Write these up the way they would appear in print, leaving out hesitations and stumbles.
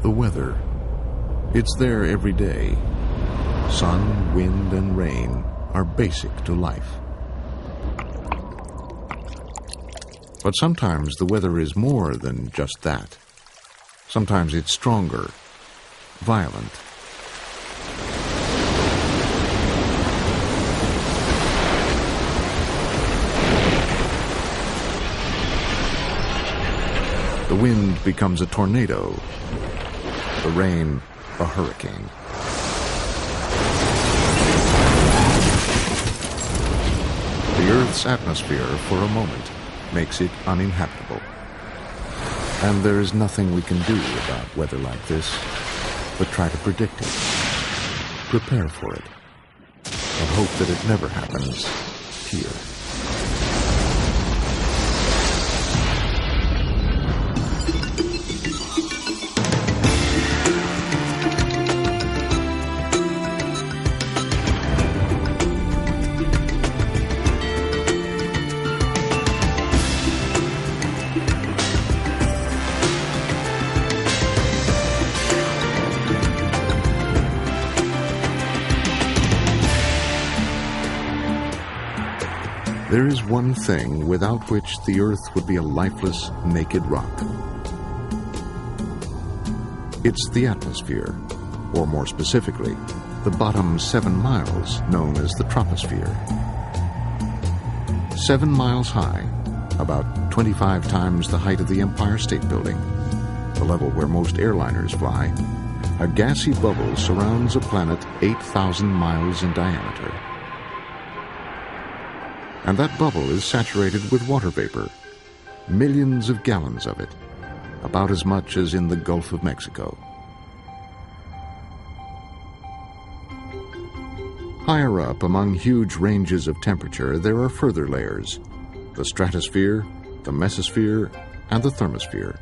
The weather. It's there every day. Sun, wind, and rain are basic to life. But sometimes the weather is more than just that. Sometimes it's stronger, violent. The wind becomes a tornado, the rain a hurricane. The Earth's atmosphere, for a moment, makes it uninhabitable. And there is nothing we can do about weather like this but try to predict it, prepare for it, and hope that it never happens here. There is one thing without which the Earth would be a lifeless, naked rock. It's the atmosphere, or more specifically, the bottom 7 miles known as the troposphere. 7 miles high, about 25 times the height of the Empire State Building, the level where most airliners fly, a gassy bubble surrounds a planet 8,000 miles in diameter. And that bubble is saturated with water vapor, millions of gallons of it, about as much as in the Gulf of Mexico. Higher up, among huge ranges of temperature, there are further layers: the stratosphere, the mesosphere, and the thermosphere.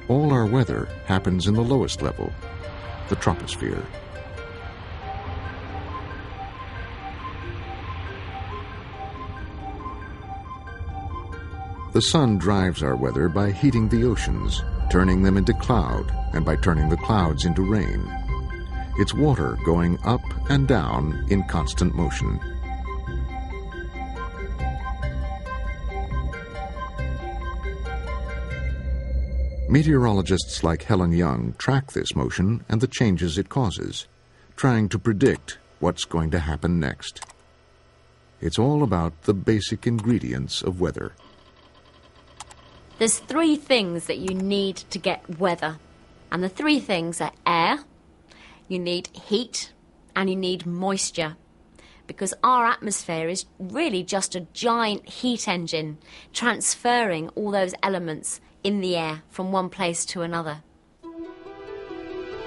All our weather happens in the lowest level, the troposphere. The sun drives our weather by heating the oceans, turning them into cloud, and by turning the clouds into rain. It's water going up and down in constant motion. Meteorologists like Helen Young track this motion and the changes it causes, trying to predict what's going to happen next. It's all about the basic ingredients of weather. There's 3 things that you need to get weather. And the 3 things are air, you need heat, and you need moisture. Because our atmosphere is really just a giant heat engine transferring all those elements in the air from one place to another.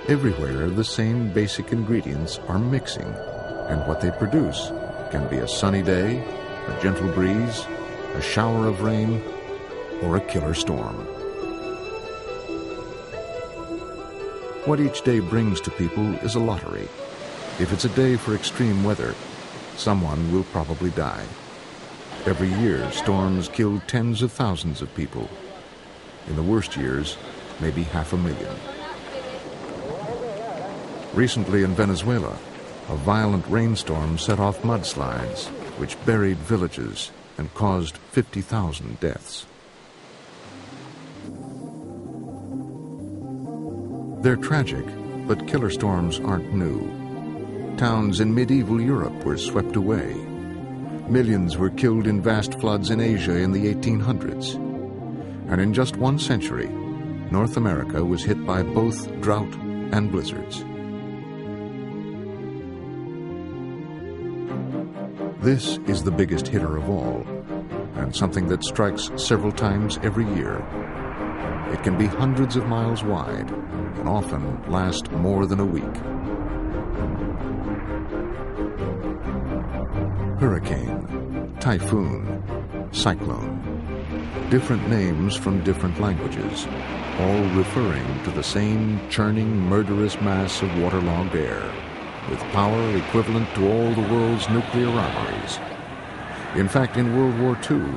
Everywhere, the same basic ingredients are mixing, and what they produce can be a sunny day, a gentle breeze, a shower of rain, or a killer storm. What each day brings to people is a lottery. If it's a day for extreme weather, someone will probably die. Every year, storms kill tens of thousands of people. In the worst years, maybe 500,000. Recently in Venezuela, a violent rainstorm set off mudslides, which buried villages and caused 50,000 deaths. They're tragic, but killer storms aren't new. Towns in medieval Europe were swept away. Millions were killed in vast floods in Asia in the 1800s. And in just 1 century, North America was hit by both drought and blizzards. This is the biggest hitter of all, and something that strikes several times every year. It can be hundreds of miles wide and often last more than a week. Hurricane, typhoon, cyclone. Different names from different languages, all referring to the same churning, murderous mass of waterlogged air, with power equivalent to all the world's nuclear armories. In fact, in World War II,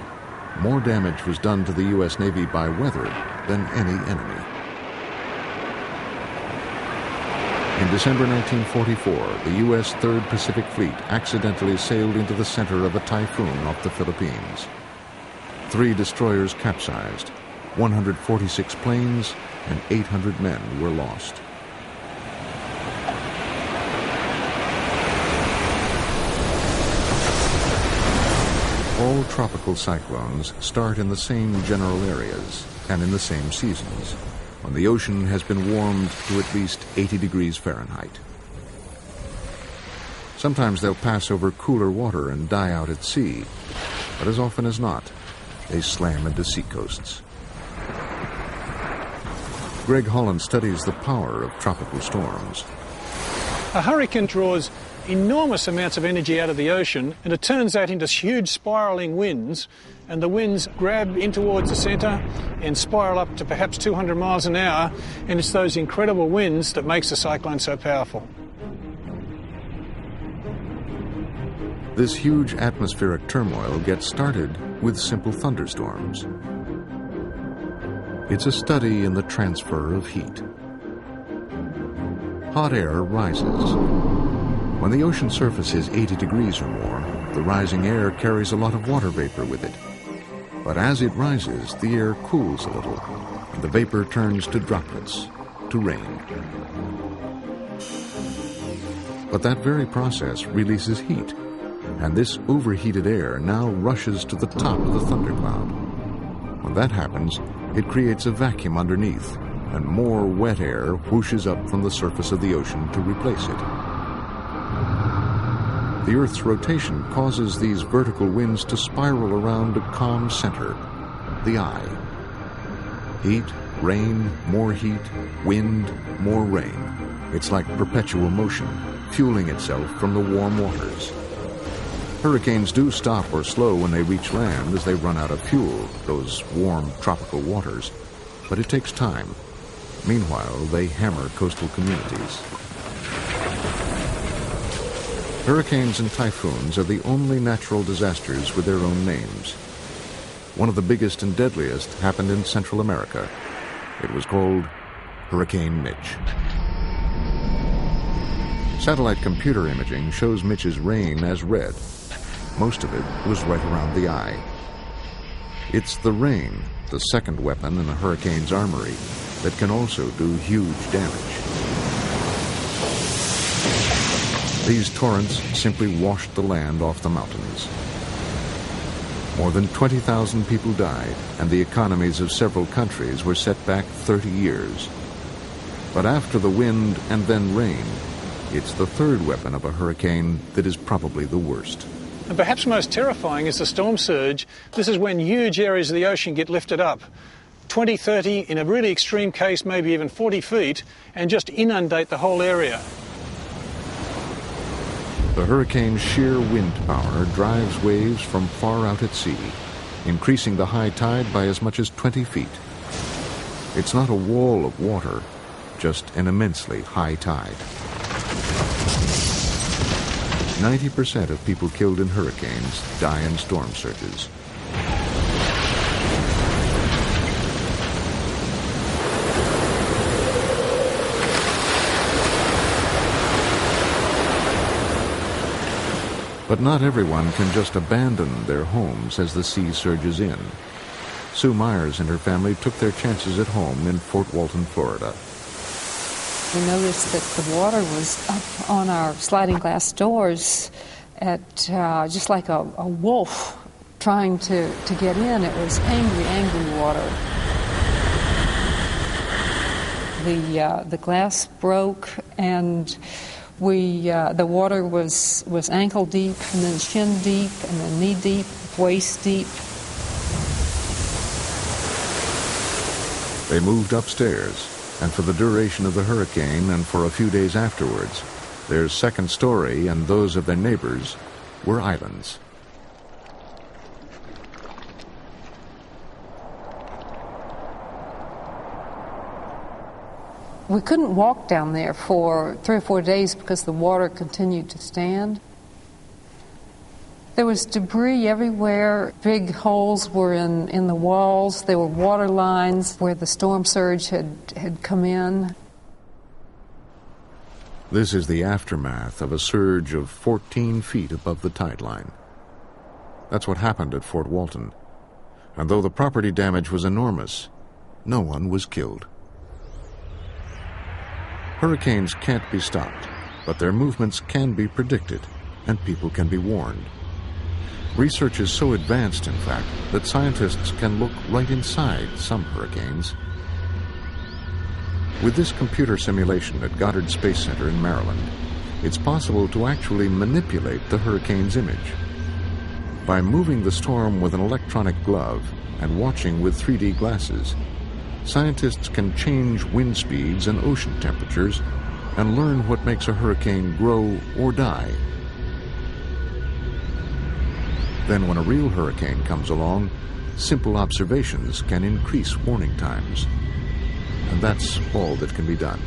more damage was done to the U.S. Navy by weather than any enemy. In December 1944, the U.S. 3rd Pacific Fleet accidentally sailed into the center of a typhoon off the Philippines. 3 destroyers capsized, 146 planes, and 800 men were lost. All tropical cyclones start in the same general areas and in the same seasons, when the ocean has been warmed to at least 80 degrees Fahrenheit. Sometimes they'll pass over cooler water and die out at sea, but as often as not, they slam into seacoasts. Greg Holland studies the power of tropical storms. A hurricane draws enormous amounts of energy out of the ocean, and it turns that into huge spiralling winds, and the winds grab in towards the centre and spiral up to perhaps 200 miles an hour, and it's those incredible winds that makes the cyclone so powerful. This huge atmospheric turmoil gets started with simple thunderstorms. It's a study in the transfer of heat. Hot air rises. When the ocean surface is 80 degrees or more, the rising air carries a lot of water vapor with it. But as it rises, the air cools a little, and the vapor turns to droplets, to rain. But that very process releases heat, and this overheated air now rushes to the top of the thundercloud. When that happens, it creates a vacuum underneath, and more wet air whooshes up from the surface of the ocean to replace it. The Earth's rotation causes these vertical winds to spiral around a calm center, the eye. Heat, rain, more heat, wind, more rain. It's like perpetual motion, fueling itself from the warm waters. Hurricanes do stop or slow when they reach land as they run out of fuel, those warm tropical waters, but it takes time. Meanwhile, they hammer coastal communities. Hurricanes and typhoons are the only natural disasters with their own names. One of the biggest and deadliest happened in Central America. It was called Hurricane Mitch. Satellite computer imaging shows Mitch's rain as red. Most of it was right around the eye. It's the rain, the second weapon in a hurricane's armory, that can also do huge damage. These torrents simply washed the land off the mountains. More than 20,000 people died, and the economies of several countries were set back 30 years. But after the wind and then rain, it's the third weapon of a hurricane that is probably the worst. And perhaps most terrifying is the storm surge. This is when huge areas of the ocean get lifted up, 20, 30, in a really extreme case, maybe even 40 feet, and just inundate the whole area. The hurricane's sheer wind power drives waves from far out at sea, increasing the high tide by as much as 20 feet. It's not a wall of water, just an immensely high tide. 90% of people killed in hurricanes die in storm surges. But not everyone can just abandon their homes as the sea surges in. Sue Myers and her family took their chances at home in Fort Walton, Florida. We noticed that the water was up on our sliding glass doors at just like a wolf trying to get in. It was angry, angry water. The glass broke, and the water was ankle deep, and then shin deep, and then knee deep, waist deep. They moved upstairs, and for the duration of the hurricane and for a few days afterwards, their second story and those of their neighbors were islands. We couldn't walk down there for 3 or 4 days because the water continued to stand. There was debris everywhere. Big holes were in the walls. There were water lines where the storm surge had come in. This is the aftermath of a surge of 14 feet above the tide line. That's what happened at Fort Walton. And though the property damage was enormous, no one was killed. Hurricanes can't be stopped, but their movements can be predicted, and people can be warned. Research is so advanced, in fact, that scientists can look right inside some hurricanes. With this computer simulation at Goddard Space Center in Maryland, it's possible to actually manipulate the hurricane's image. By moving the storm with an electronic glove and watching with 3D glasses, scientists can change wind speeds and ocean temperatures and learn what makes a hurricane grow or die. Then when a real hurricane comes along, simple observations can increase warning times. And that's all that can be done.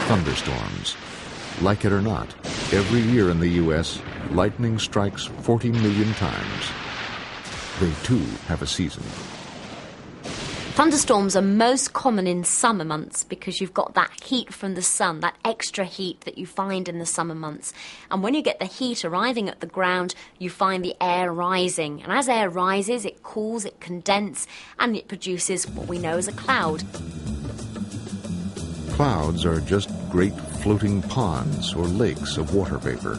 Thunderstorms. Like it or not, every year in the U.S., lightning strikes 40 million times. They, too, have a season. Thunderstorms are most common in summer months because you've got that heat from the sun, that extra heat that you find in the summer months. And when you get the heat arriving at the ground, you find the air rising. And as air rises, it cools, it condenses, and it produces what we know as a cloud. Clouds are just great floating ponds or lakes of water vapor.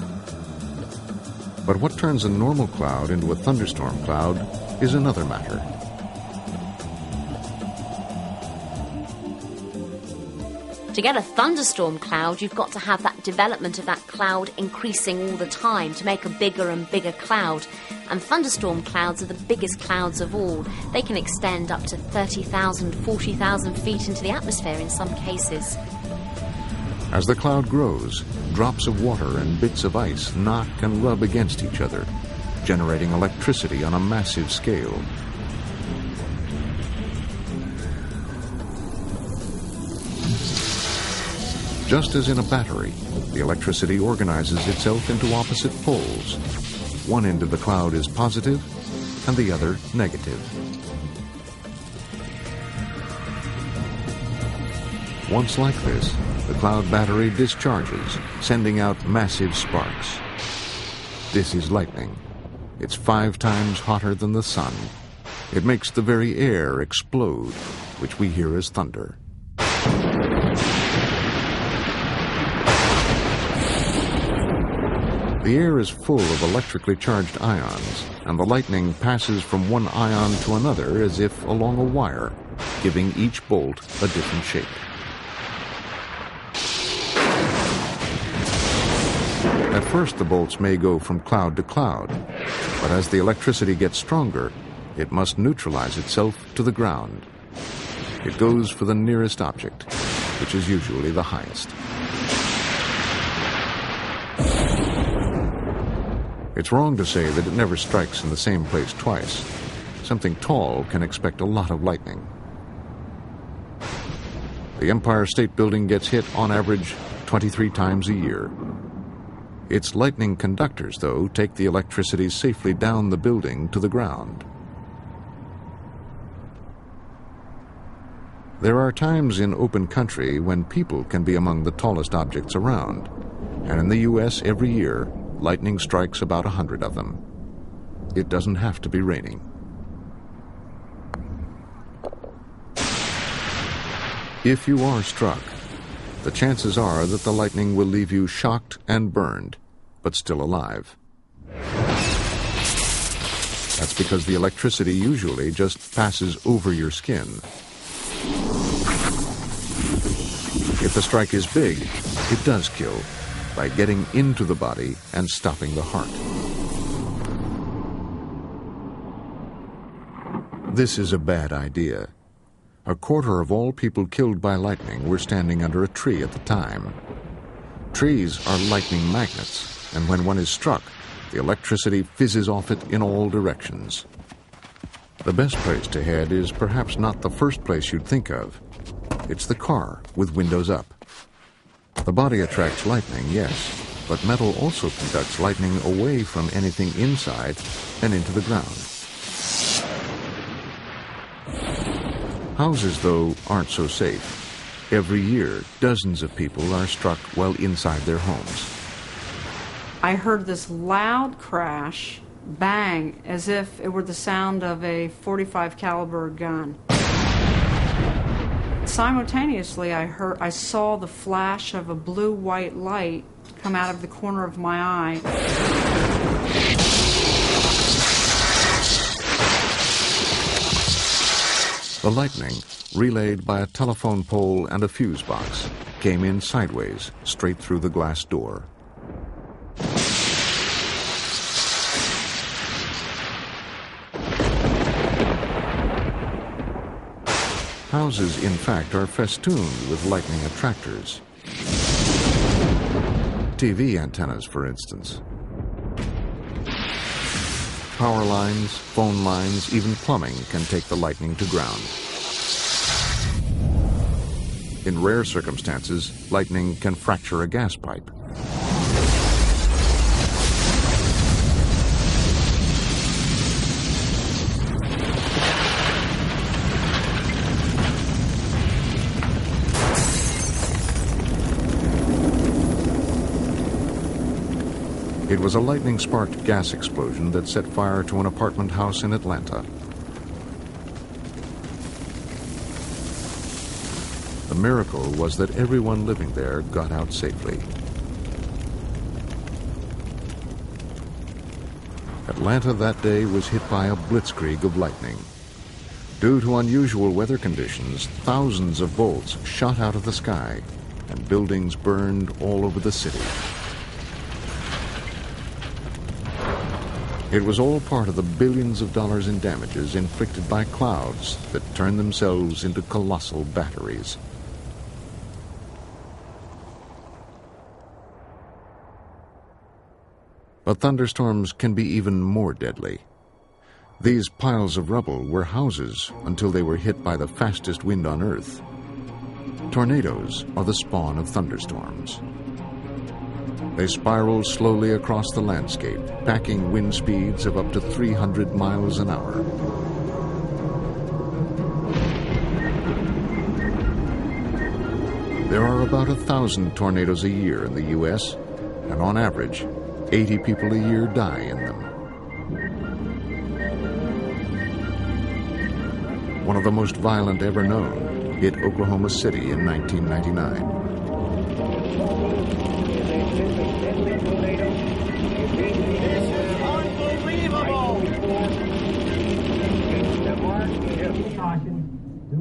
But what turns a normal cloud into a thunderstorm cloud is another matter. To get a thunderstorm cloud, you've got to have that development of that cloud increasing all the time to make a bigger and bigger cloud. And thunderstorm clouds are the biggest clouds of all. They can extend up to 30,000, 40,000 feet into the atmosphere in some cases. As the cloud grows, drops of water and bits of ice knock and rub against each other, generating electricity on a massive scale. Just as in a battery, the electricity organizes itself into opposite poles. One end of the cloud is positive, and the other negative. Once like this, the cloud battery discharges, sending out massive sparks. This is lightning. It's 5 times hotter than the sun. It makes the very air explode, which we hear as thunder. The air is full of electrically charged ions, and the lightning passes from one ion to another as if along a wire, giving each bolt a different shape. At first, the bolts may go from cloud to cloud, but as the electricity gets stronger, it must neutralize itself to the ground. It goes for the nearest object, which is usually the highest. It's wrong to say that it never strikes in the same place twice. Something tall can expect a lot of lightning. The Empire State Building gets hit on average 23 times a year. Its lightning conductors, though, take the electricity safely down the building to the ground. There are times in open country when people can be among the tallest objects around, and in the U.S. every year, lightning strikes about 100 of them. It doesn't have to be raining. If you are struck, the chances are that the lightning will leave you shocked and burned, but still alive. That's because the electricity usually just passes over your skin. If the strike is big, it does kill, by getting into the body and stopping the heart. This is a bad idea. 1/4 of all people killed by lightning were standing under a tree at the time. Trees are lightning magnets, and when one is struck, the electricity fizzes off it in all directions. The best place to head is perhaps not the first place you'd think of. It's the car with windows up. The body attracts lightning, yes, But metal also conducts lightning away from anything inside and into the ground. Houses, though, aren't so safe. Every year, dozens of people are struck while inside their homes. I heard this loud crash, bang, as if it were the sound of a .45 caliber gun. Simultaneously, I saw the flash of a blue-white light come out of the corner of my eye. The lightning, relayed by a telephone pole and a fuse box, came in sideways, straight through the glass door. Houses, in fact, are festooned with lightning attractors. TV antennas, for instance. Power lines, phone lines, even plumbing can take the lightning to ground. In rare circumstances, lightning can fracture a gas pipe. It was a lightning-sparked gas explosion that set fire to an apartment house in Atlanta. The miracle was that everyone living there got out safely. Atlanta that day was hit by a blitzkrieg of lightning. Due to unusual weather conditions, thousands of bolts shot out of the sky, and buildings burned all over the city. It was all part of the billions of dollars in damages inflicted by clouds that turned themselves into colossal batteries. But thunderstorms can be even more deadly. These piles of rubble were houses until they were hit by the fastest wind on Earth. Tornadoes are the spawn of thunderstorms. They spiral slowly across the landscape, packing wind speeds of up to 300 miles an hour. There are about 1,000 tornadoes a year in the U.S., and on average, 80 people a year die in them. One of the most violent ever known hit Oklahoma City in 1999.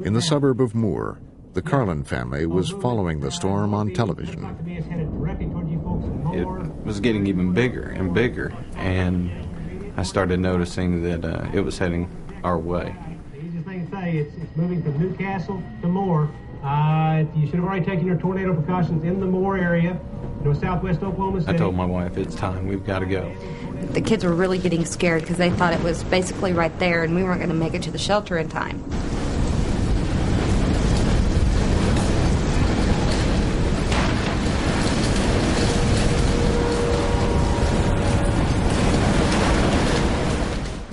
In the suburb of Moore, the Carlin family was following the storm on television. It was getting even bigger and bigger, and I started noticing that it was heading our way. The easiest thing to say, it's moving from Newcastle to Moore. You should have already taken your tornado precautions in the Moore area, southwest Oklahoma City. I told my wife, it's time, we've got to go. The kids were really getting scared because they thought it was basically right there and we weren't going to make it to the shelter in time.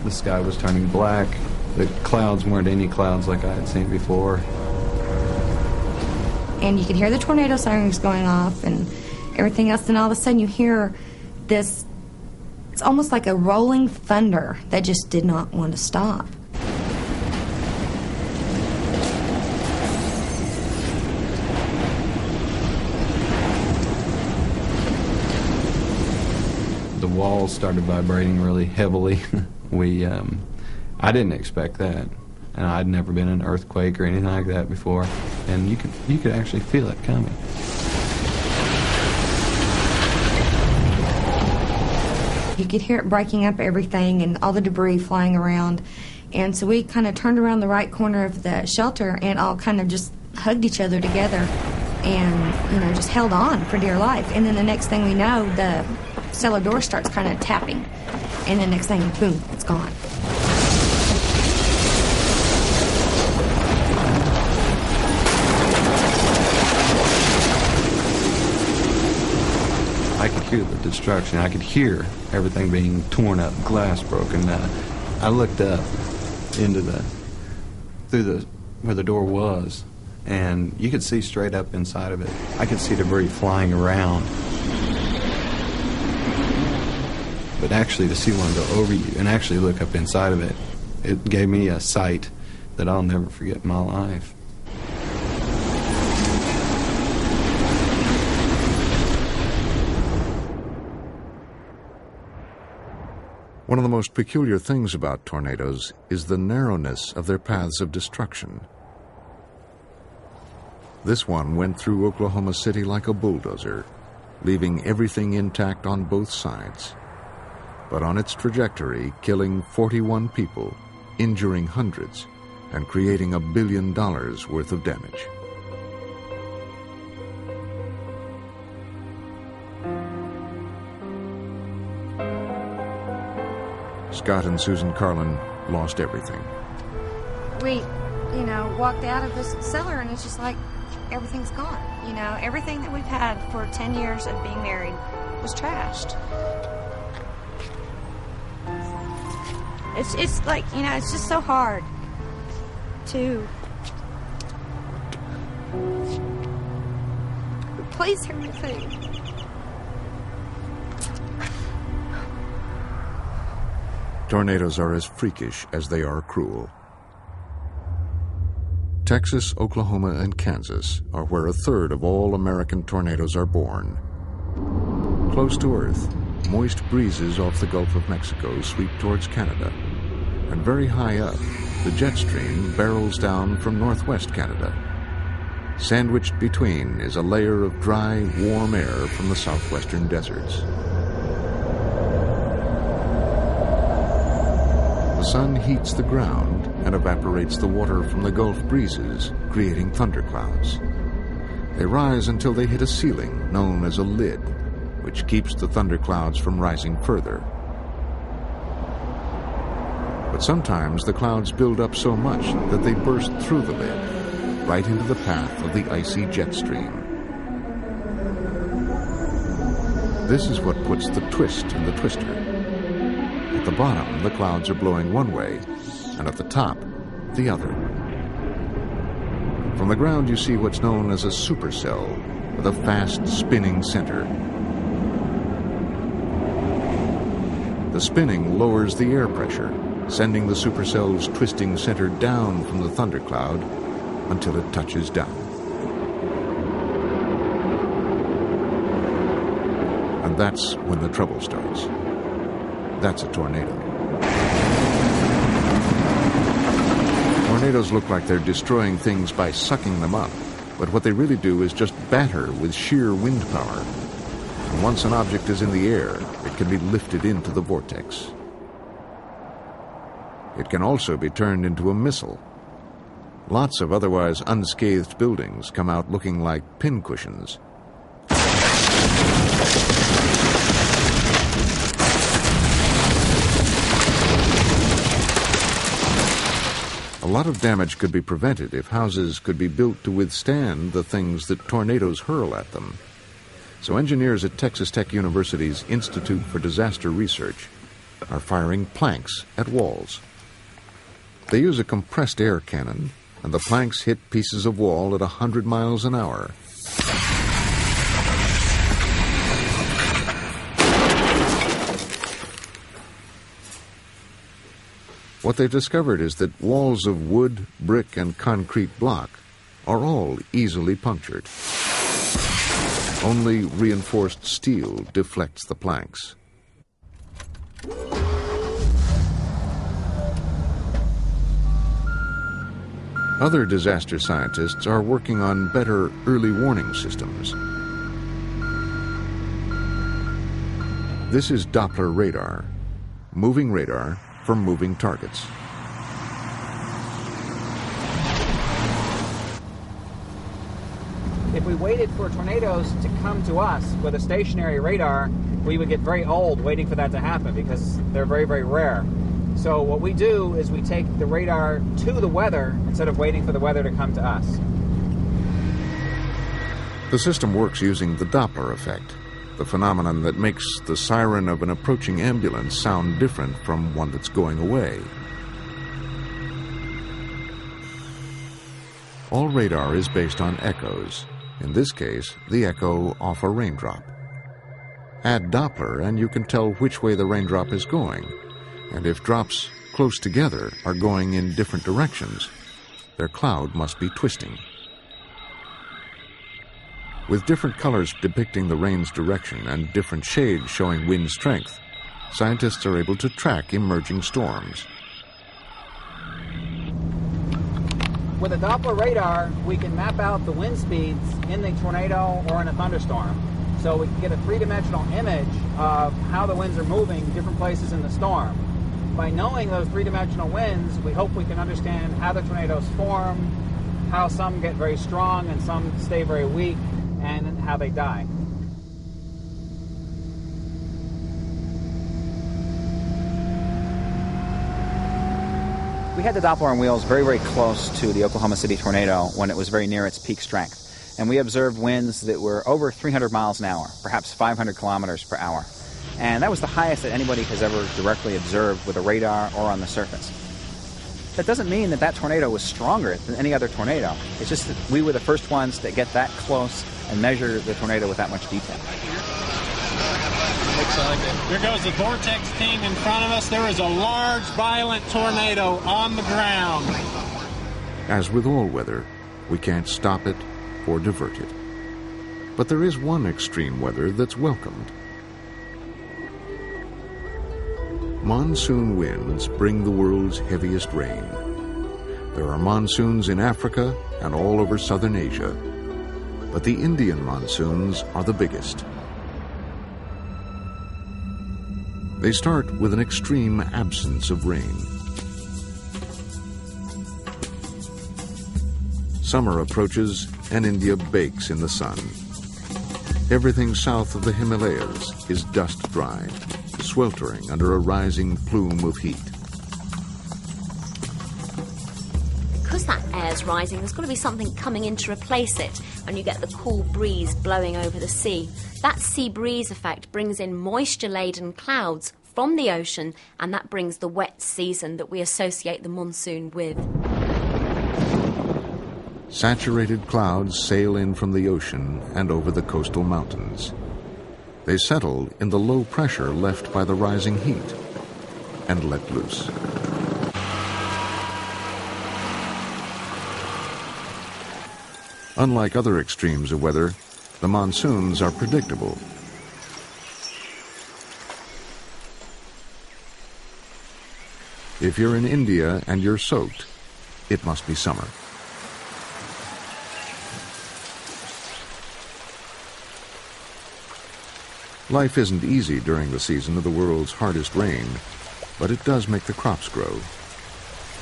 The sky was turning black. The clouds weren't any clouds like I had seen before. And you could hear the tornado sirens going off and everything else, and all of a sudden you hear this, it's almost like a rolling thunder that just did not want to stop. The walls started vibrating really heavily. I didn't expect that, and I'd never been in an earthquake or anything like that before, and you could actually feel it coming. You could hear it breaking up everything and all the debris flying around, and so we kind of turned around the right corner of the shelter and all kind of just hugged each other together and just held on for dear life. And then the next thing we know, the cellar door starts kind of tapping, and the next thing, boom, it's gone. I could hear the destruction. I could hear everything being torn up, glass broken. I looked up into where the door was, and you could see straight up inside of it. I could see debris flying around. But actually to see one go over you and actually look up inside of it, it gave me a sight that I'll never forget in my life. One of the most peculiar things about tornadoes is the narrowness of their paths of destruction. This one went through Oklahoma City like a bulldozer, leaving everything intact on both sides. But on its trajectory, killing 41 people, injuring hundreds, and creating $1 billion worth of damage. Scott and Susan Carlin lost everything. We, walked out of this cellar and it's just like everything's gone. Everything that we've had for 10 years of being married was trashed. It's like, it's just so hard to replace everything. Tornadoes are as freakish as they are cruel. Texas, Oklahoma, and Kansas are where a third of all American tornadoes are born. Close to Earth, moist breezes off the Gulf of Mexico sweep towards Canada, and very high up, the jet stream barrels down from northwest Canada. Sandwiched between is a layer of dry, warm air from the southwestern deserts. The sun heats the ground and evaporates the water from the Gulf breezes, creating thunderclouds. They rise until they hit a ceiling known as a lid, which keeps the thunderclouds from rising further. But sometimes the clouds build up so much that they burst through the lid, right into the path of the icy jet stream. This is what puts the twist in the twister. At the bottom, the clouds are blowing one way, and at the top, the other. From the ground, you see what's known as a supercell, with a fast spinning center. The spinning lowers the air pressure, sending the supercell's twisting center down from the thundercloud until it touches down. And that's when the trouble starts. That's a tornado. Tornadoes look like they're destroying things by sucking them up, but what they really do is just batter with sheer wind power. And once an object is in the air, it can be lifted into the vortex. It can also be turned into a missile. Lots of otherwise unscathed buildings come out looking like pincushions. A lot of damage could be prevented if houses could be built to withstand the things that tornadoes hurl at them. So engineers at Texas Tech University's Institute for Disaster Research are firing planks at walls. They use a compressed air cannon, and the planks hit pieces of wall at 100 miles an hour. What they've discovered is that walls of wood, brick, and concrete block are all easily punctured. Only reinforced steel deflects the planks. Other disaster scientists are working on better early warning systems. This is Doppler radar, moving radar for moving targets. If we waited for tornadoes to come to us with a stationary radar, we would get very old waiting for that to happen because they're very, very rare. So what we do is we take the radar to the weather instead of waiting for the weather to come to us. The system works using the Doppler effect. the phenomenon that makes the siren of an approaching ambulance sound different from one that's going away. All radar is based on echoes. In this case, the echo off a raindrop. Add Doppler and you can tell which way the raindrop is going. And if drops close together are going in different directions, their cloud must be twisting. With different colors depicting the rain's direction and different shades showing wind strength, scientists are able to track emerging storms. With a Doppler radar, we can map out the wind speeds in the tornado or in a thunderstorm. So we can get a three-dimensional image of how the winds are moving different places in the storm. By knowing those three-dimensional winds, we hope we can understand how the tornadoes form, how some get very strong and some stay very weak, and how they die. We had the Doppler on wheels very, very close to the Oklahoma City tornado when it was very near its peak strength. And we observed winds that were over 300 miles an hour, perhaps 500 kilometers per hour. And that was the highest that anybody has ever directly observed with a radar or on the surface. That doesn't mean that that tornado was stronger than any other tornado. It's just that we were the first ones to get that close and measure the tornado with that much detail. Here goes the vortex team in front of us. There is a large, violent tornado on the ground. As with all weather, we can't stop it or divert it. But there is one extreme weather that's welcomed. Monsoon winds bring the world's heaviest rain. There are monsoons in Africa and all over southern Asia, but the Indian monsoons are the biggest. They start with an extreme absence of rain. Summer approaches and India bakes in the sun. Everything south of the Himalayas is dust-dried, sweltering under a rising plume of heat. Because that air's rising, there's got to be something coming in to replace it, and you get the cool breeze blowing over the sea. That sea breeze effect brings in moisture-laden clouds from the ocean, and that brings the wet season that we associate the monsoon with. Saturated clouds sail in from the ocean and over the coastal mountains. They settle in the low pressure left by the rising heat and let loose. Unlike other extremes of weather, the monsoons are predictable. If you're in India and you're soaked, it must be summer. Life isn't easy during the season of the world's hardest rain, but it does make the crops grow.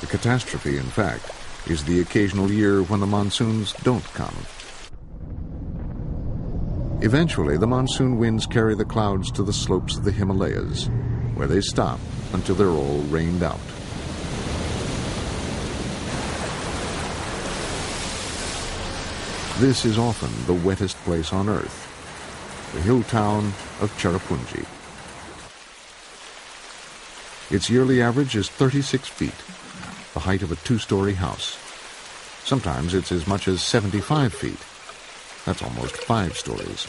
The catastrophe, in fact, is the occasional year when the monsoons don't come. Eventually, the monsoon winds carry the clouds to the slopes of the Himalayas, where they stop until they're all rained out. This is often the wettest place on Earth, the hill town of Cherrapunji. Its yearly average is 36 feet, the height of a two-story house. Sometimes it's as much as 75 feet. That's almost 5 stories.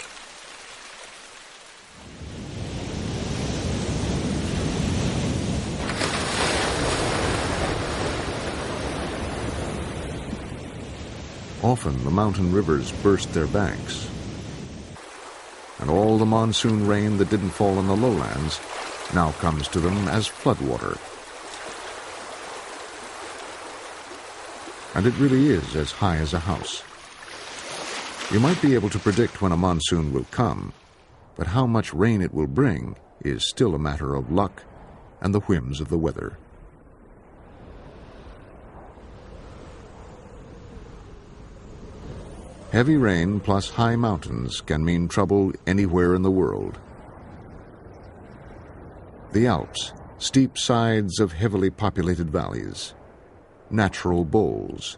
Often the mountain rivers burst their banks, and all the monsoon rain that didn't fall in the lowlands now comes to them as floodwater. And it really is as high as a house. You might be able to predict when a monsoon will come, but how much rain it will bring is still a matter of luck and the whims of the weather. Heavy rain plus high mountains can mean trouble anywhere in the world. The Alps, steep sides of heavily populated valleys, natural bowls.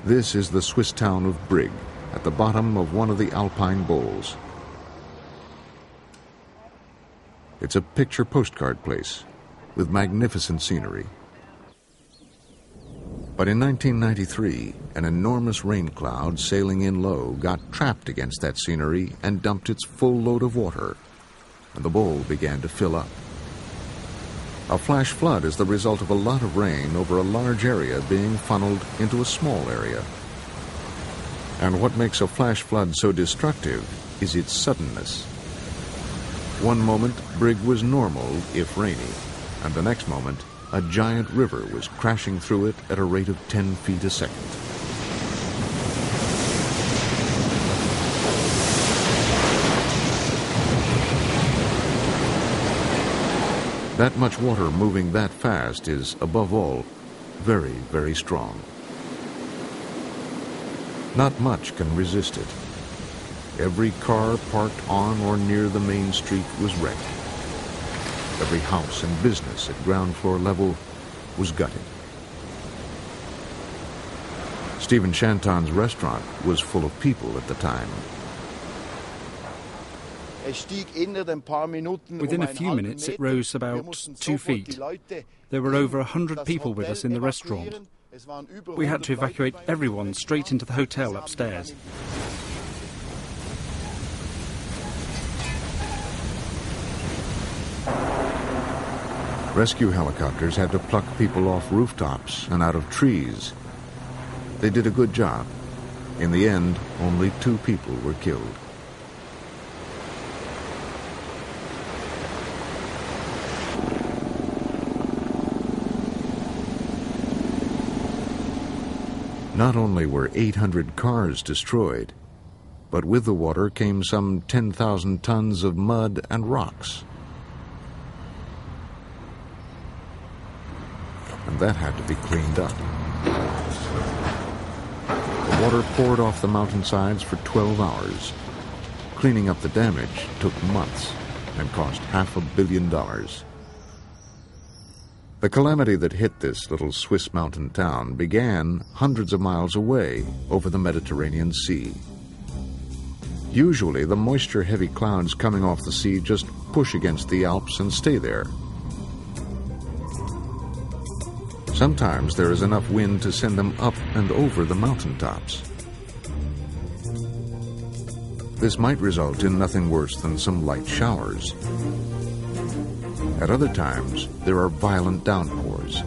This is the Swiss town of Brig, at the bottom of one of the Alpine bowls. It's a picture postcard place with magnificent scenery. But in 1993, an enormous rain cloud sailing in low got trapped against that scenery and dumped its full load of water, and the bowl began to fill up. A flash flood is the result of a lot of rain over a large area being funneled into a small area. And what makes a flash flood so destructive is its suddenness. One moment, Brig was normal, if rainy, and the next moment, a giant river was crashing through it at a rate of 10 feet a second. That much water moving that fast is, above all, very, very strong. Not much can resist it. Every car parked on or near the main street was wrecked. Every house and business at ground floor level was gutted. Stephen Shanton's restaurant was full of people at the time. Within a few minutes, it rose about 2 feet. There were over 100 people with us in the restaurant. We had to evacuate everyone straight into the hotel upstairs. Rescue helicopters had to pluck people off rooftops and out of trees. They did a good job. In the end, only 2 people were killed. Not only were 800 cars destroyed, but with the water came some 10,000 tons of mud and rocks. And that had to be cleaned up. The water poured off the mountainsides for 12 hours. Cleaning up the damage took months and cost $500 million. The calamity that hit this little Swiss mountain town began hundreds of miles away over the Mediterranean Sea. Usually, the moisture-heavy clouds coming off the sea just push against the Alps and stay there. Sometimes there is enough wind to send them up and over the mountaintops. This might result in nothing worse than some light showers. At other times, there are violent downpours.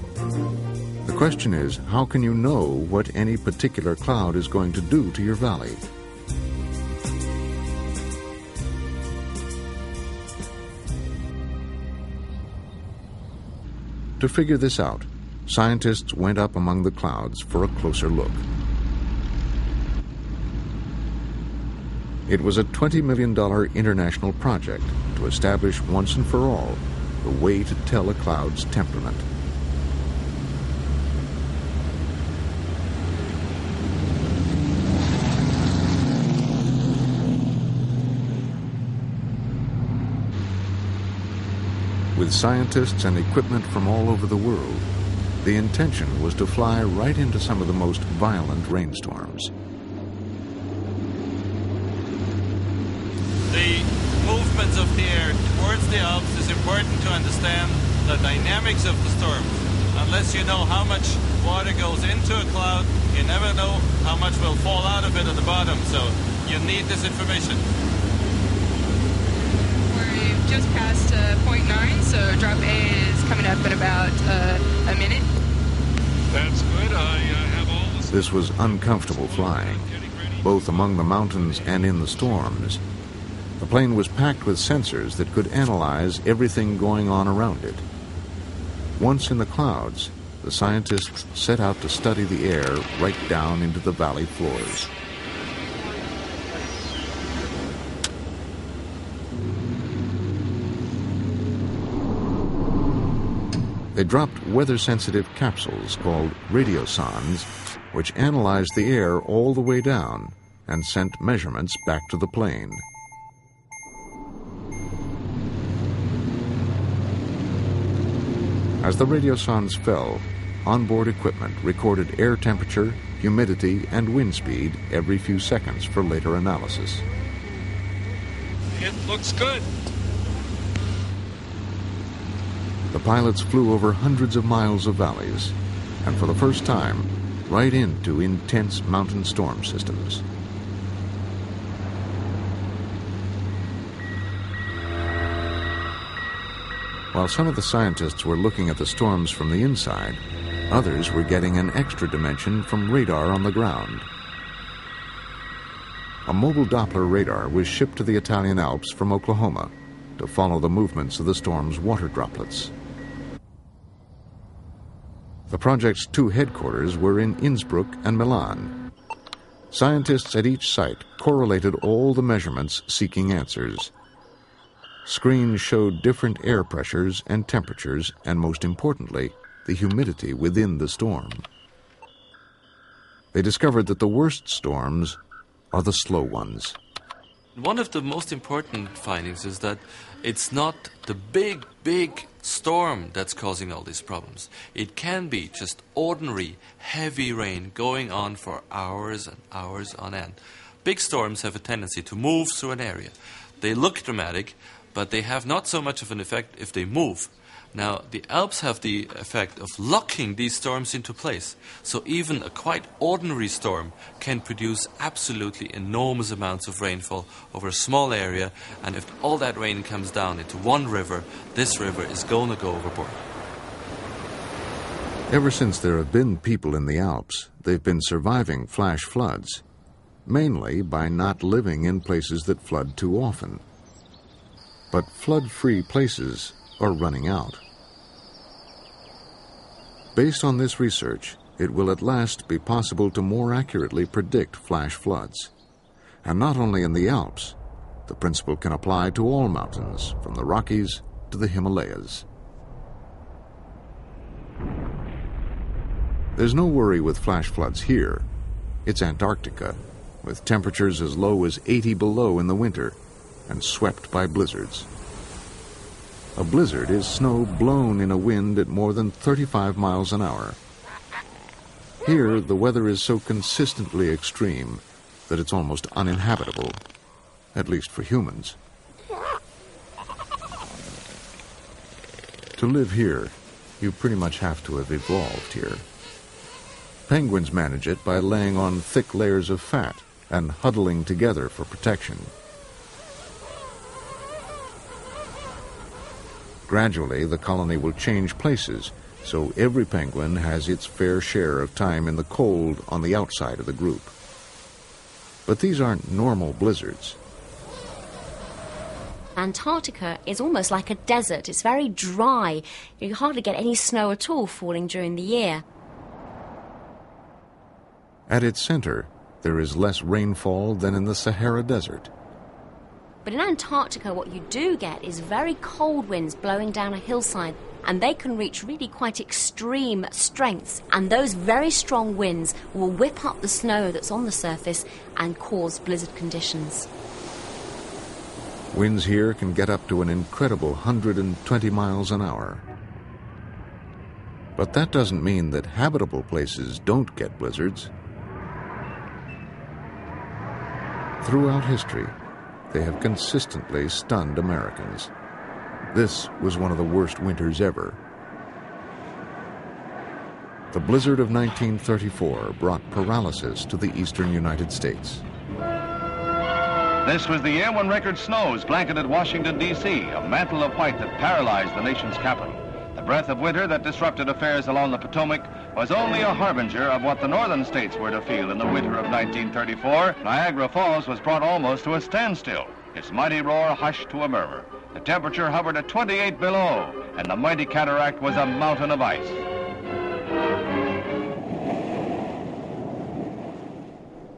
The question is, how can you know what any particular cloud is going to do to your valley? To figure this out, scientists went up among the clouds for a closer look. It was a $20 million international project to establish once and for all the way to tell a cloud's temperament. With scientists and equipment from all over the world, the intention was to fly right into some of the most violent rainstorms. The movements of the air towards the Alps is important to understand the dynamics of the storm. Unless you know how much water goes into a cloud, you never know how much will fall out of it at the bottom, so you need this information. We've just passed point 9, so drop A is coming up in about a minute. That's good. I have all the... This was uncomfortable flying, both among the mountains and in the storms. The plane was packed with sensors that could analyze everything going on around it. Once in the clouds, the scientists set out to study the air right down into the valley floors. They dropped weather-sensitive capsules called radiosondes, which analyzed the air all the way down and sent measurements back to the plane. As the radiosondes fell, onboard equipment recorded air temperature, humidity, and wind speed every few seconds for later analysis. It looks good. The pilots flew over hundreds of miles of valleys, and for the first time, right into intense mountain storm systems. While some of the scientists were looking at the storms from the inside, others were getting an extra dimension from radar on the ground. A mobile Doppler radar was shipped to the Italian Alps from Oklahoma to follow the movements of the storm's water droplets. The project's two headquarters were in Innsbruck and Milan. Scientists at each site correlated all the measurements, seeking answers. Screens showed different air pressures and temperatures, and most importantly, the humidity within the storm. They discovered that the worst storms are the slow ones. One of the most important findings is that it's not the big storm that's causing all these problems. It can be just ordinary heavy rain going on for hours and hours on end. Big storms have a tendency to move through an area. They look dramatic, but they have not so much of an effect if they move. Now, the Alps have the effect of locking these storms into place. So even a quite ordinary storm can produce absolutely enormous amounts of rainfall over a small area. And if all that rain comes down into one river, this river is going to go overboard. Ever since there have been people in the Alps, they've been surviving flash floods, mainly by not living in places that flood too often. But flood-free places are running out. Based on this research, it will at last be possible to more accurately predict flash floods. And not only in the Alps, the principle can apply to all mountains, from the Rockies to the Himalayas. There's no worry with flash floods here. It's Antarctica, with temperatures as low as 80 below in the winter, and swept by blizzards. A blizzard is snow blown in a wind at more than 35 miles an hour. Here, the weather is so consistently extreme that it's almost uninhabitable, at least for humans. To live here, you pretty much have to have evolved here. Penguins manage it by laying on thick layers of fat and huddling together for protection. Gradually, the colony will change places, so every penguin has its fair share of time in the cold on the outside of the group. But these aren't normal blizzards. Antarctica is almost like a desert. It's very dry. You hardly get any snow at all falling during the year. At its center, there is less rainfall than in the Sahara Desert. But in Antarctica, what you do get is very cold winds blowing down a hillside, and they can reach really quite extreme strengths. And those very strong winds will whip up the snow that's on the surface and cause blizzard conditions. Winds here can get up to an incredible 120 miles an hour. But that doesn't mean that habitable places don't get blizzards. Throughout history, they have consistently stunned Americans. This was one of the worst winters ever. The blizzard of 1934 brought paralysis to the eastern United States. This was the year when record snows blanketed Washington, D.C., a mantle of white that paralyzed the nation's capital. The breath of winter that disrupted affairs along the Potomac was only a harbinger of what the northern states were to feel in the winter of 1934. Niagara Falls was brought almost to a standstill, its mighty roar hushed to a murmur. The temperature hovered at 28 below, and the mighty cataract was a mountain of ice.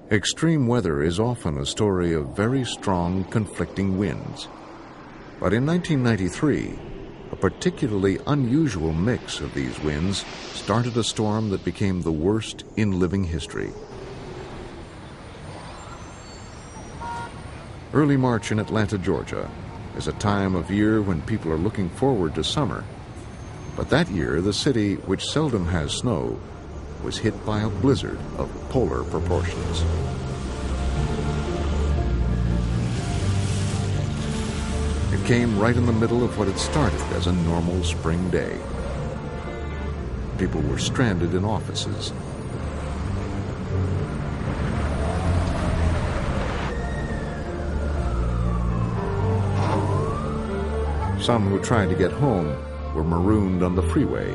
Extreme weather is often a story of very strong, conflicting winds. But in 1993, a particularly unusual mix of these winds started a storm that became the worst in living history. Early March in Atlanta, Georgia, is a time of year when people are looking forward to summer. But that year, the city, which seldom has snow, was hit by a blizzard of polar proportions. It came right in the middle of what had started as a normal spring day. People were stranded in offices. Some who tried to get home were marooned on the freeway.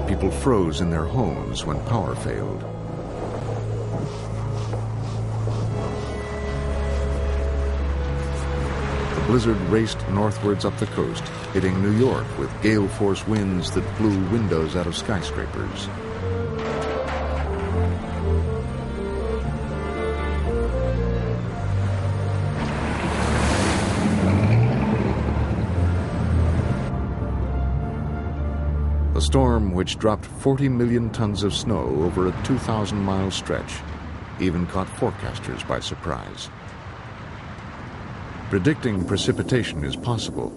People froze in their homes when power failed. The blizzard raced northwards up the coast, hitting New York with gale-force winds that blew windows out of skyscrapers. The storm, which dropped 40 million tons of snow over a 2,000-mile stretch, even caught forecasters by surprise. Predicting precipitation is possible,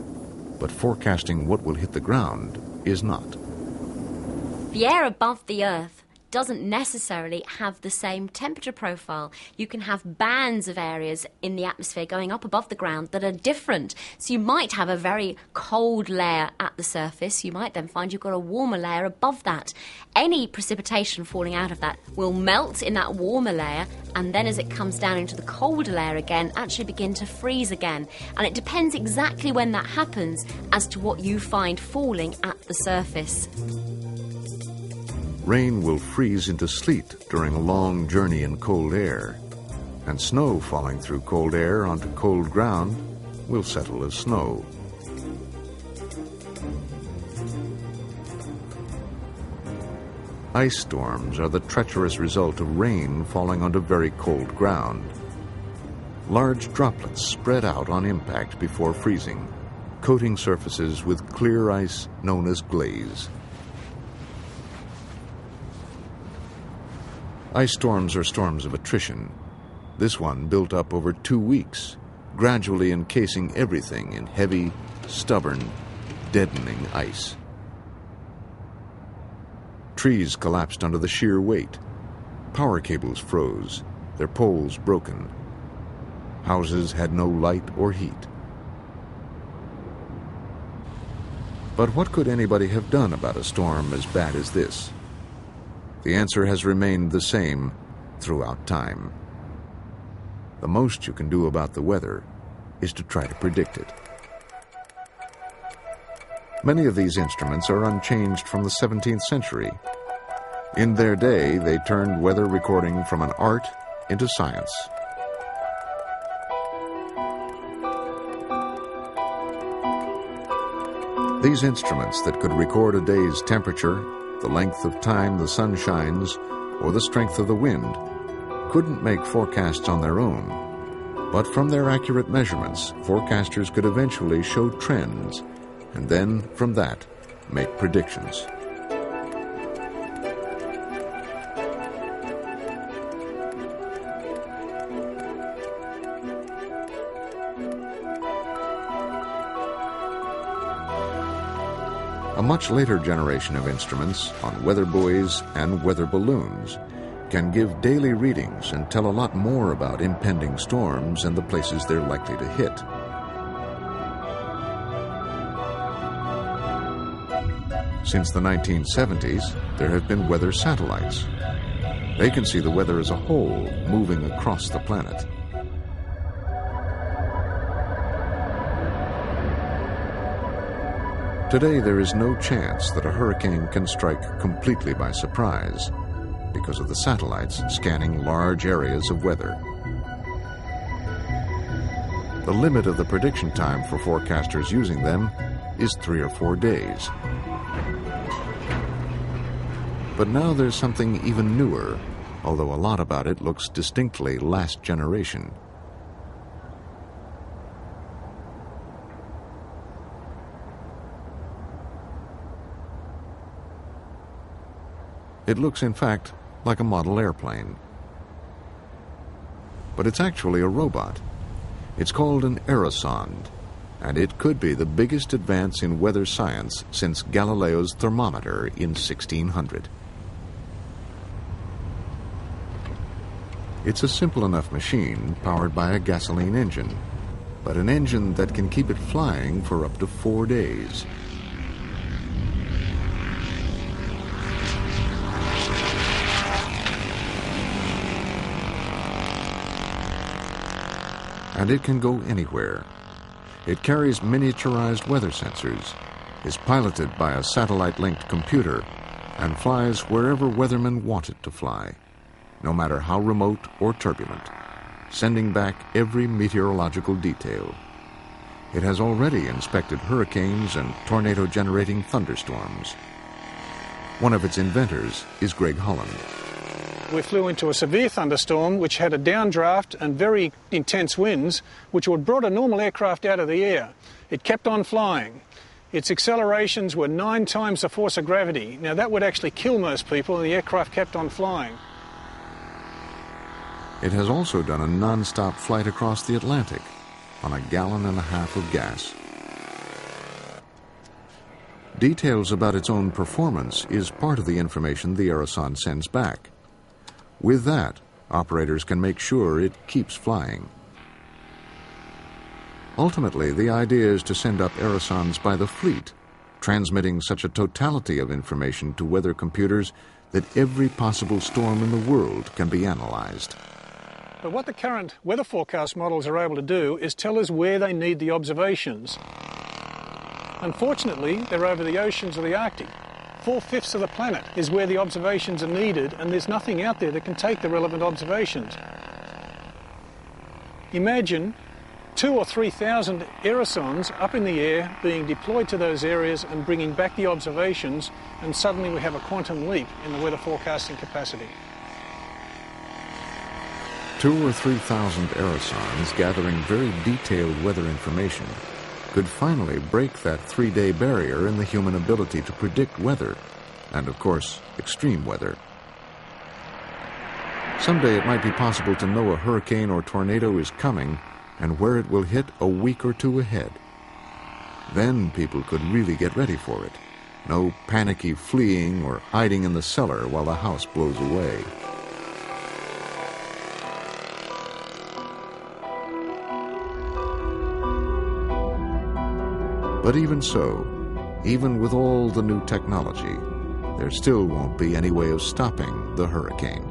but forecasting what will hit the ground is not. The air above the Earth doesn't necessarily have the same temperature profile. You can have bands of areas in the atmosphere going up above the ground that are different. So you might have a very cold layer at the surface. You might then find you've got a warmer layer above that. Any precipitation falling out of that will melt in that warmer layer, and then as it comes down into the colder layer again, actually begin to freeze again. And it depends exactly when that happens as to what you find falling at the surface. Rain will freeze into sleet during a long journey in cold air, and snow falling through cold air onto cold ground will settle as snow. Ice storms are the treacherous result of rain falling onto very cold ground. Large droplets spread out on impact before freezing, coating surfaces with clear ice known as glaze. Ice storms are storms of attrition. This one built up over 2 weeks, gradually encasing everything in heavy, stubborn, deadening ice. Trees collapsed under the sheer weight. Power cables froze, their poles broken. Houses had no light or heat. But what could anybody have done about a storm as bad as this? The answer has remained the same throughout time. The most you can do about the weather is to try to predict it. Many of these instruments are unchanged from the 17th century. In their day, they turned weather recording from an art into science. These instruments that could record a day's temperature, the length of time the sun shines, or the strength of the wind, couldn't make forecasts on their own. But from their accurate measurements, forecasters could eventually show trends, and then, from that, make predictions. A much later generation of instruments on weather buoys and weather balloons can give daily readings and tell a lot more about impending storms and the places they're likely to hit. Since the 1970s, there have been weather satellites. They can see the weather as a whole moving across the planet. Today, there is no chance that a hurricane can strike completely by surprise because of the satellites scanning large areas of weather. The limit of the prediction time for forecasters using them is 3 or 4 days. But now there's something even newer, although a lot about it looks distinctly last generation. It looks, in fact, like a model airplane. But it's actually a robot. It's called an aerosonde, and it could be the biggest advance in weather science since Galileo's thermometer in 1600. It's a simple enough machine powered by a gasoline engine, but an engine that can keep it flying for up to 4 days. And it can go anywhere. It carries miniaturized weather sensors, is piloted by a satellite-linked computer, and flies wherever weathermen want it to fly, no matter how remote or turbulent, sending back every meteorological detail. It has already inspected hurricanes and tornado-generating thunderstorms. One of its inventors is Greg Holland. We flew into a severe thunderstorm which had a downdraft and very intense winds, which would have brought a normal aircraft out of the air. It kept on flying. Its accelerations were 9 times the force of gravity. Now that would actually kill most people, and the aircraft kept on flying. It has also done a non-stop flight across the Atlantic on 1.5 gallons of gas. Details about its own performance is part of the information the Aerosonde sends back. With that, operators can make sure it keeps flying. Ultimately, the idea is to send up Aerosondes by the fleet, transmitting such a totality of information to weather computers that every possible storm in the world can be analyzed. But what the current weather forecast models are able to do is tell us where they need the observations. Unfortunately, they're over the oceans of the Arctic. 4/5 of the planet is where the observations are needed, and there's nothing out there that can take the relevant observations. Imagine 2,000 or 3,000 aerosondes up in the air being deployed to those areas and bringing back the observations, and suddenly we have a quantum leap in the weather forecasting capacity. 2,000 or 3,000 aerosondes gathering very detailed weather information could finally break that 3-day barrier in the human ability to predict weather, and of course, extreme weather. Someday it might be possible to know a hurricane or tornado is coming and where it will hit a week or 2 ahead. Then people could really get ready for it. No panicky fleeing or hiding in the cellar while the house blows away. But even so, even with all the new technology, there still won't be any way of stopping the hurricane.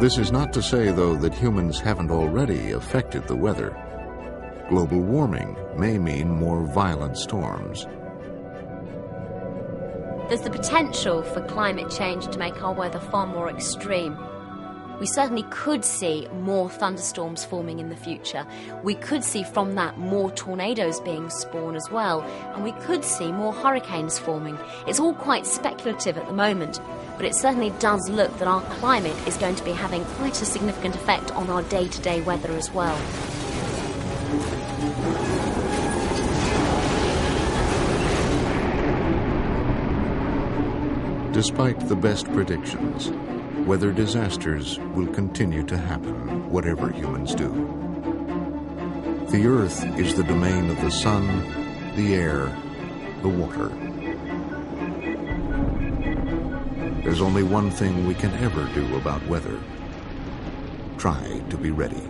This is not to say, though, that humans haven't already affected the weather. Global warming may mean more violent storms. There's the potential for climate change to make our weather far more extreme. We certainly could see more thunderstorms forming in the future. We could see from that more tornadoes being spawned as well, and we could see more hurricanes forming. It's all quite speculative at the moment, but it certainly does look that our climate is going to be having quite a significant effect on our day-to-day weather as well. Despite the best predictions, weather disasters will continue to happen, whatever humans do. The Earth is the domain of the sun, the air, the water. There's only one thing we can ever do about weather. Try to be ready.